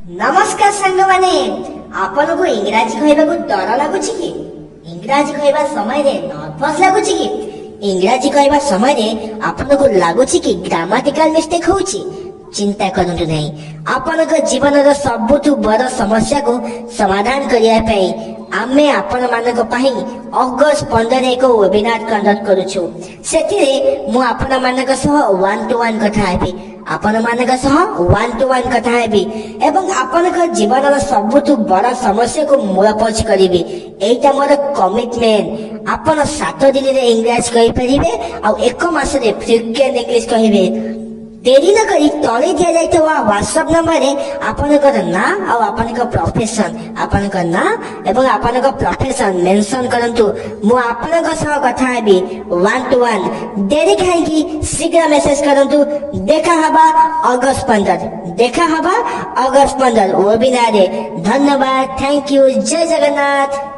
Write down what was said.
नमस्कार सांग माने आपन को इंग्राजी कहबा को डर लागुची कि इंग्राजी कहबा समय रे नर्वस लागुची कि इंग्राजी कहबा समय रे आपन को लागुची कि ग्रामेटिकल मिस्टेक होउची चिंता करंतु नहीं आपन को जीवन रो सबुठु बड़ समस्या को समाधान करिया पई आमे आपण मानक पई अगस्त 15 एक वेबिनार कंडक्ट करूछु सेति मु आपण मानक सह 1 to 1 कथा हेबी आपण मानक सह 1 to 1 कथा हेबी एवं आपण को जीवन रो सबुठु बड़ समस्या को मूलपोछ करिबी एटा मोर कमिटमेंट आपण 7 दिन रे इंग्लिश कहि परिबे आ 1 मास रे फ्लुएंट इंग्लिश कहिबे देरी न करी तले दिया जाइतवा व्हाट्सएप नंबर रे आपनकर ना आ आपनकर प्रोफेशन आपनकर ना एवं आपनकर प्रोफेशन मेंशन करंतु मु आपनकर सह कथा हेबी 1 to 1 देरी खाई की शीघ्र मेसेज करंतु देखा हबा अगस्त 15 देखा हबा अगस्त 15 वेबिनार रे धन्यवाद थैंक यू जय जगन्नाथ।